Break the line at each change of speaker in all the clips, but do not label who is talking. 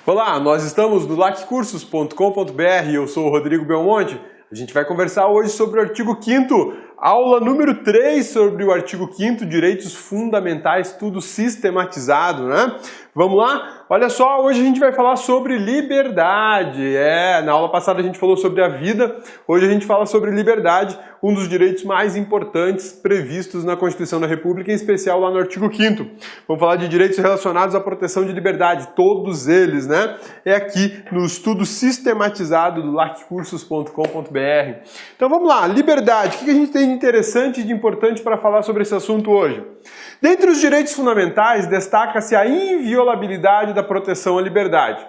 Olá, nós estamos no laccursos.com.br, eu sou o Rodrigo Belmonte. A gente vai conversar hoje sobre o artigo 5º, aula número 3 sobre o artigo 5º, direitos fundamentais, tudo sistematizado, né? Vamos lá? Olha só, hoje a gente vai falar sobre liberdade. Na aula passada a gente falou sobre a vida, hoje a gente fala sobre liberdade, um dos direitos mais importantes previstos na Constituição da República, em especial lá no artigo 5º. Vamos falar de direitos relacionados à proteção de liberdade, todos eles, né? É aqui no estudo sistematizado do laccursos.com.br. Então vamos lá, liberdade. O que a gente tem de interessante e de importante para falar sobre esse assunto hoje? Dentre os direitos fundamentais, destaca-se a inviolabilidade da proteção à liberdade.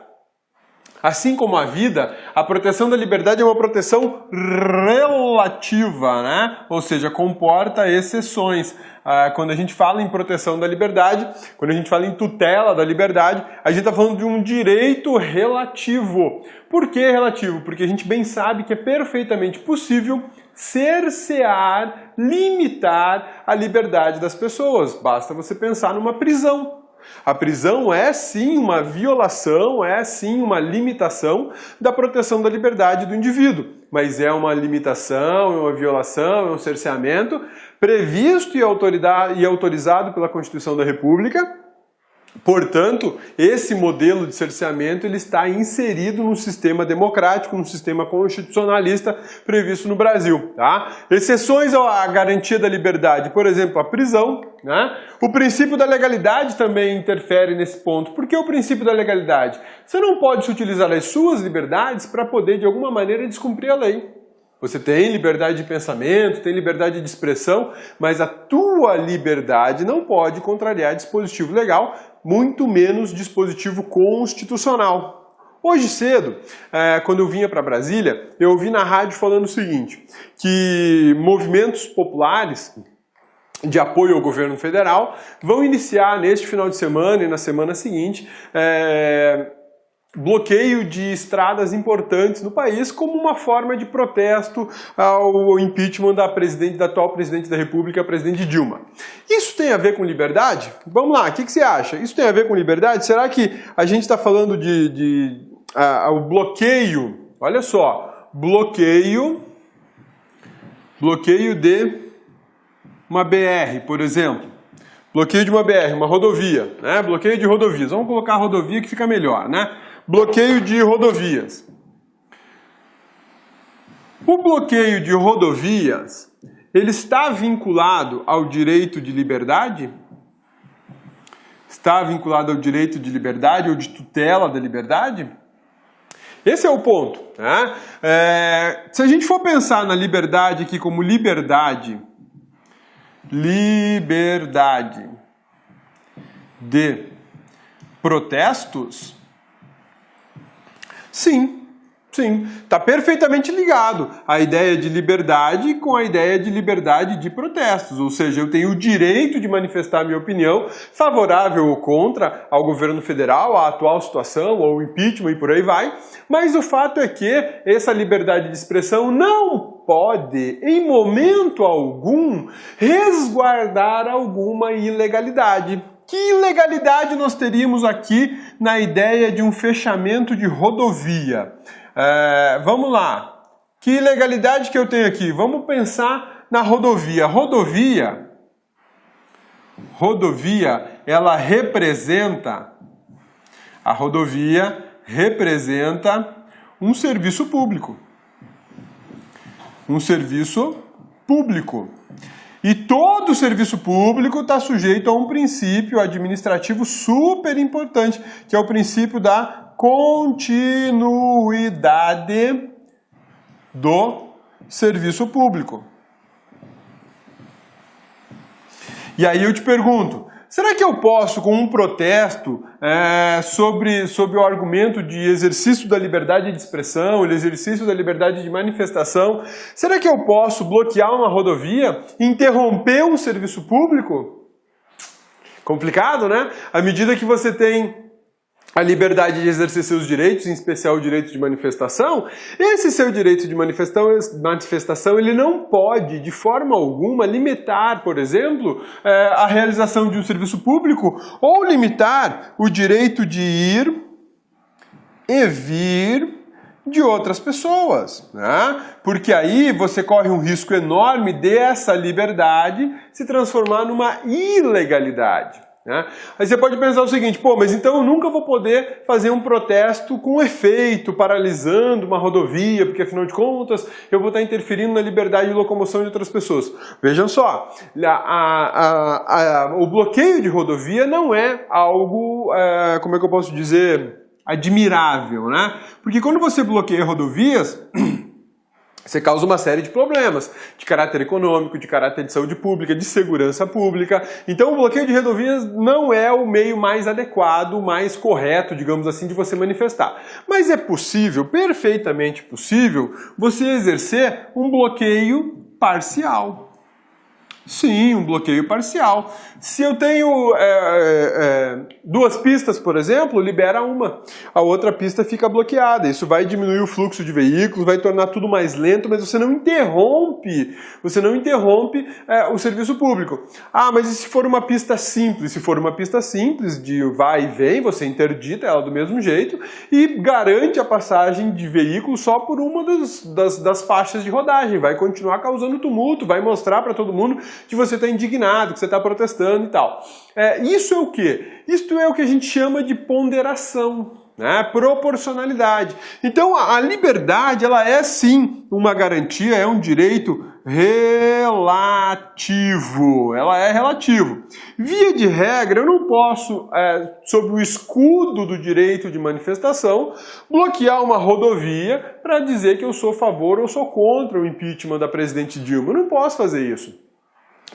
Assim como a vida, a proteção da liberdade é uma proteção relativa, né? Ou seja, comporta exceções. Quando a gente fala em proteção da liberdade, quando a gente fala em tutela da liberdade, a gente está falando de um direito relativo. Por que relativo? Porque a gente bem sabe que é perfeitamente possível cercear, limitar a liberdade das pessoas. Basta você pensar numa prisão. A prisão é sim uma violação, é sim uma limitação da proteção da liberdade do indivíduo. Mas é uma limitação, é uma violação, é um cerceamento previsto e autorizado pela Constituição da República. Portanto, esse modelo de cerceamento ele está inserido no sistema democrático, no sistema constitucionalista previsto no Brasil. Tá? Exceções à garantia da liberdade, por exemplo, a prisão. Né? O princípio da legalidade também interfere nesse ponto. Por que o princípio da legalidade? Você não pode se utilizar as suas liberdades para poder, de alguma maneira, descumprir a lei. Você tem liberdade de pensamento, tem liberdade de expressão, mas a tua liberdade não pode contrariar dispositivo legal, muito menos dispositivo constitucional. Hoje cedo, quando eu vinha para Brasília, eu ouvi na rádio falando o seguinte, que movimentos populares de apoio ao governo federal vão iniciar neste final de semana e na semana seguinte bloqueio de estradas importantes no país como uma forma de protesto ao impeachment da atual presidente da República, a presidente Dilma. Isso tem a ver com liberdade? Vamos lá, o que você acha? Isso tem a ver com liberdade? Será que a gente está falando o bloqueio, olha só, bloqueio de uma BR, por exemplo. Bloqueio de uma BR, uma rodovia, né? Bloqueio de rodovias. Vamos colocar a rodovia que fica melhor, né? Bloqueio de rodovias. O bloqueio de rodovias, ele está vinculado ao direito de liberdade? Está vinculado ao direito de liberdade ou de tutela da liberdade? Esse é o ponto, né? Se a gente for pensar na liberdade aqui como liberdade de protestos, sim, está perfeitamente ligado a ideia de liberdade com a ideia de liberdade de protestos, ou seja, eu tenho o direito de manifestar minha opinião favorável ou contra ao governo federal, à atual situação, ao impeachment e por aí vai, mas o fato é que essa liberdade de expressão não pode, em momento algum, resguardar alguma ilegalidade. Que ilegalidade nós teríamos aqui na ideia de um fechamento de rodovia? Vamos lá. Que ilegalidade que eu tenho aqui? Vamos pensar na rodovia. Rodovia, ela representa um serviço público. Um serviço público. E todo serviço público está sujeito a um princípio administrativo super importante, que é o princípio da continuidade do serviço público. E aí eu te pergunto, será que eu posso, com um protesto sobre o argumento de exercício da liberdade de expressão, exercício da liberdade de manifestação, será que eu posso bloquear uma rodovia, interromper um serviço público? Complicado, né? À medida que você tem a liberdade de exercer seus direitos, em especial o direito de manifestação, esse seu direito de manifestação ele não pode, de forma alguma, limitar, por exemplo, a realização de um serviço público ou limitar o direito de ir e vir de outras pessoas, né? Porque aí você corre um risco enorme dessa liberdade se transformar numa ilegalidade, né? Aí você pode pensar o seguinte, pô, mas então eu nunca vou poder fazer um protesto com efeito, paralisando uma rodovia, porque afinal de contas eu vou estar interferindo na liberdade de locomoção de outras pessoas. Vejam só, o bloqueio de rodovia não é algo, como é que eu posso dizer, admirável, né? Porque quando você bloqueia rodovias, você causa uma série de problemas de caráter econômico, de caráter de saúde pública, de segurança pública. Então o bloqueio de rodovias não é o meio mais adequado, mais correto, digamos assim, de você manifestar. Mas é possível, perfeitamente possível, você exercer um bloqueio parcial. Sim, um bloqueio parcial. Se eu tenho duas pistas, por exemplo, libera uma. A outra pista fica bloqueada. Isso vai diminuir o fluxo de veículos, vai tornar tudo mais lento, mas você não interrompe o serviço público. Ah, mas e se for uma pista simples? Se for uma pista simples, de vai e vem, você interdita ela do mesmo jeito e garante a passagem de veículos só por uma das faixas de rodagem. Vai continuar causando tumulto, vai mostrar para todo mundo que você está indignado, que você está protestando e tal. Isso é o quê? Isto é o que a gente chama de ponderação, né? Proporcionalidade. Então a liberdade, ela é sim uma garantia, é um direito relativo. Ela é relativo. Via de regra, eu não posso, sob o escudo do direito de manifestação, bloquear uma rodovia para dizer que eu sou a favor ou sou contra o impeachment da presidente Dilma. Eu não posso fazer isso.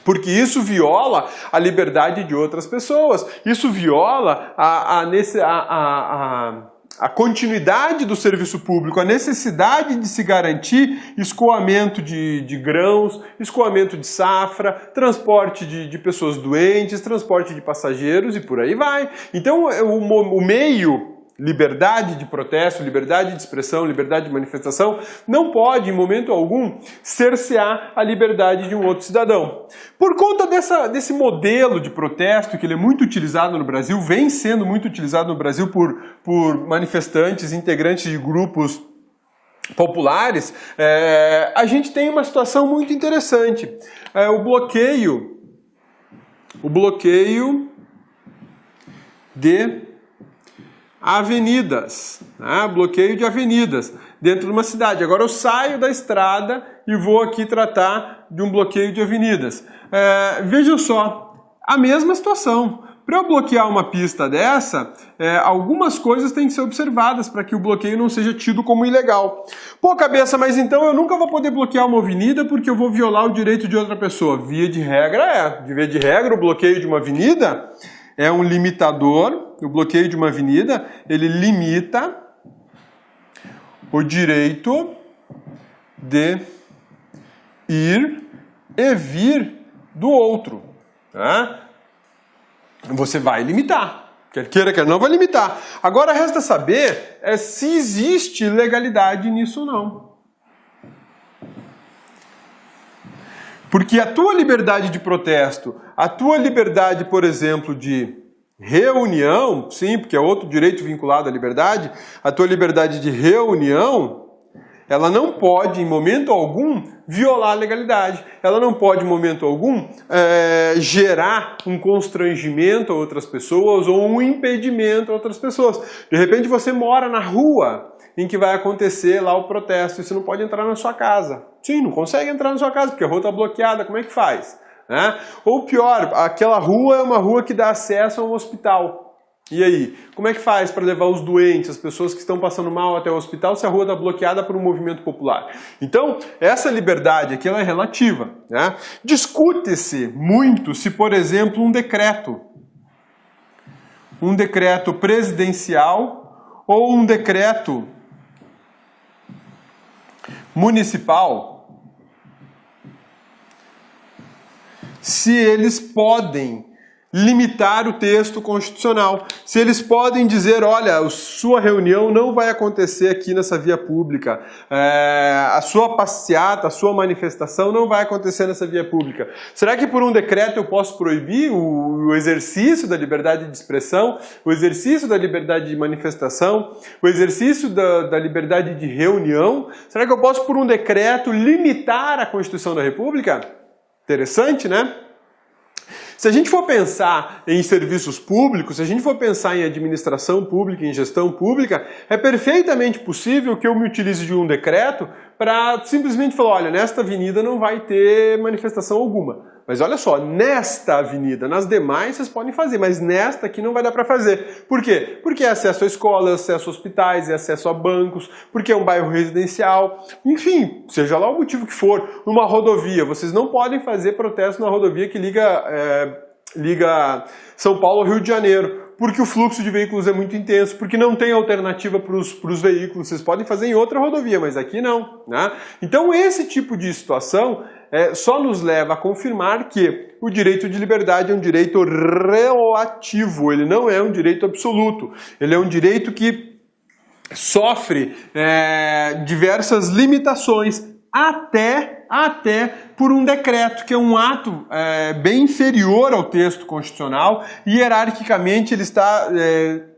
Porque isso viola a liberdade de outras pessoas, isso viola a continuidade do serviço público, a necessidade de se garantir escoamento de grãos, escoamento de safra, transporte de pessoas doentes, transporte de passageiros e por aí vai. Então o meio liberdade de protesto, liberdade de expressão, liberdade de manifestação, não pode, em momento algum, cercear a liberdade de um outro cidadão. Por conta desse modelo de protesto, que ele é muito utilizado no Brasil, vem sendo muito utilizado no Brasil por manifestantes, integrantes de grupos populares, a gente tem uma situação muito interessante. O bloqueio de avenidas, né? Bloqueio de avenidas dentro de uma cidade. Agora eu saio da estrada e vou aqui tratar de um bloqueio de avenidas. Vejam só, a mesma situação. Para eu bloquear uma pista dessa, algumas coisas têm que ser observadas para que o bloqueio não seja tido como ilegal. Pô, cabeça, mas então eu nunca vou poder bloquear uma avenida porque eu vou violar o direito de outra pessoa. Via de regra Via de regra, o bloqueio de uma avenida é um limitador. O bloqueio de uma avenida, ele limita o direito de ir e vir do outro. Tá? Você vai limitar. Quer queira, quer não, vai limitar. Agora resta saber se existe legalidade nisso ou não. Porque a tua liberdade de protesto, a tua liberdade, por exemplo, de reunião, sim, porque é outro direito vinculado à liberdade, a tua liberdade de reunião, ela não pode, em momento algum, violar a legalidade. Ela não pode, em momento algum, gerar um constrangimento a outras pessoas ou um impedimento a outras pessoas. De repente você mora na rua em que vai acontecer lá o protesto e você não pode entrar na sua casa. Sim, não consegue entrar na sua casa porque a rua está bloqueada, como é que faz? Ou pior, aquela rua é uma rua que dá acesso a um hospital. E aí? Como é que faz para levar os doentes, as pessoas que estão passando mal até o hospital, se a rua está bloqueada por um movimento popular? Então, essa liberdade aqui ela é relativa. Né? Discute-se muito se, por exemplo, um decreto presidencial ou um decreto municipal, se eles podem limitar o texto constitucional. Se eles podem dizer, olha, sua reunião não vai acontecer aqui nessa via pública, a sua passeata, a sua manifestação não vai acontecer nessa via pública. Será que por um decreto eu posso proibir o exercício da liberdade de expressão, o exercício da liberdade de manifestação, o exercício da liberdade de reunião? Será que eu posso por um decreto limitar a Constituição da República? Interessante, né? Se a gente for pensar em serviços públicos, se a gente for pensar em administração pública, em gestão pública, é perfeitamente possível que eu me utilize de um decreto para simplesmente falar, olha, nesta avenida não vai ter manifestação alguma. Mas olha só, nesta avenida, nas demais vocês podem fazer, mas nesta aqui não vai dar para fazer. Por quê? Porque é acesso a escolas, acesso a hospitais, é acesso a bancos, porque é um bairro residencial, enfim, seja lá o motivo que for. Numa rodovia, vocês não podem fazer protesto na rodovia que liga São Paulo ao Rio de Janeiro, porque o fluxo de veículos é muito intenso, porque não tem alternativa para os veículos. Vocês podem fazer em outra rodovia, mas aqui não, né? Então esse tipo de situação só nos leva a confirmar que o direito de liberdade é um direito relativo, ele não é um direito absoluto, ele é um direito que sofre diversas limitações, até por um decreto, que é um ato bem inferior ao texto constitucional, e hierarquicamente ele está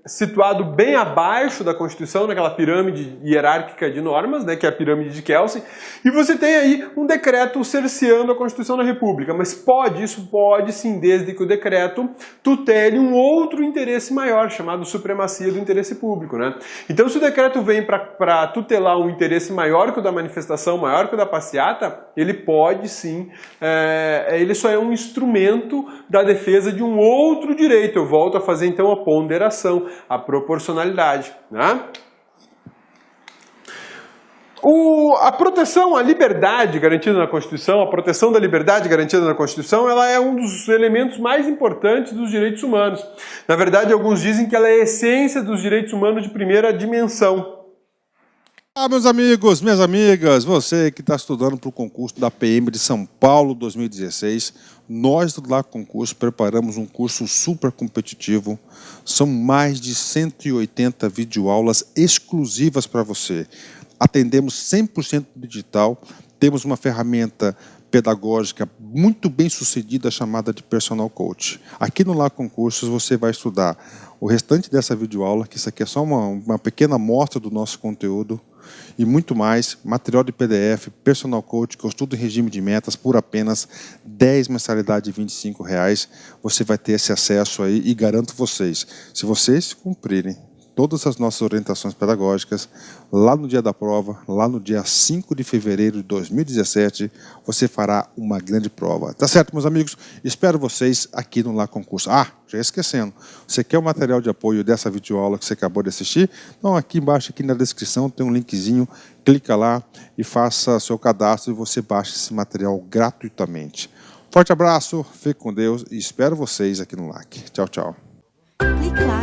situado bem abaixo da Constituição, naquela pirâmide hierárquica de normas, né, que é a pirâmide de Kelsen, e você tem aí um decreto cerceando a Constituição da República, mas isso pode sim, desde que o decreto tutele um outro interesse maior, chamado supremacia do interesse público, né? Então se o decreto vem para tutelar um interesse maior que o da manifestação, maior que o da passeata, ele pode sim, ele só é um instrumento da defesa de um outro direito. Eu volto a fazer então a ponderação, a proporcionalidade, né? A proteção à liberdade garantida na Constituição, a proteção da liberdade garantida na Constituição, ela é um dos elementos mais importantes dos direitos humanos. Na verdade, alguns dizem que ela é a essência dos direitos humanos de primeira dimensão.
Olá, meus amigos, minhas amigas, você que está estudando para o concurso da PM de São Paulo 2016, nós do Lá Concurso preparamos um curso super competitivo. São mais de 180 videoaulas exclusivas para você. Atendemos 100% digital, temos uma ferramenta pedagógica muito bem sucedida chamada de Personal Coach. Aqui no Lá Concursos você vai estudar o restante dessa videoaula, que isso aqui é só uma pequena amostra do nosso conteúdo, e muito mais, material de PDF, Personal Coach, que eu estudo em regime de metas por apenas 10 mensalidades de R$25. Você vai ter esse acesso aí e garanto vocês, se vocês cumprirem todas as nossas orientações pedagógicas, lá no dia da prova, lá no dia 5 de fevereiro de 2017, você fará uma grande prova. Tá certo, meus amigos? Espero vocês aqui no Lá Concurso. Ah, já esquecendo, você quer o material de apoio dessa videoaula que você acabou de assistir? Então, aqui embaixo, aqui na descrição, tem um linkzinho, clica lá e faça seu cadastro e você baixa esse material gratuitamente. Forte abraço, fique com Deus e espero vocês aqui no LAC. Tchau, tchau.
Clique lá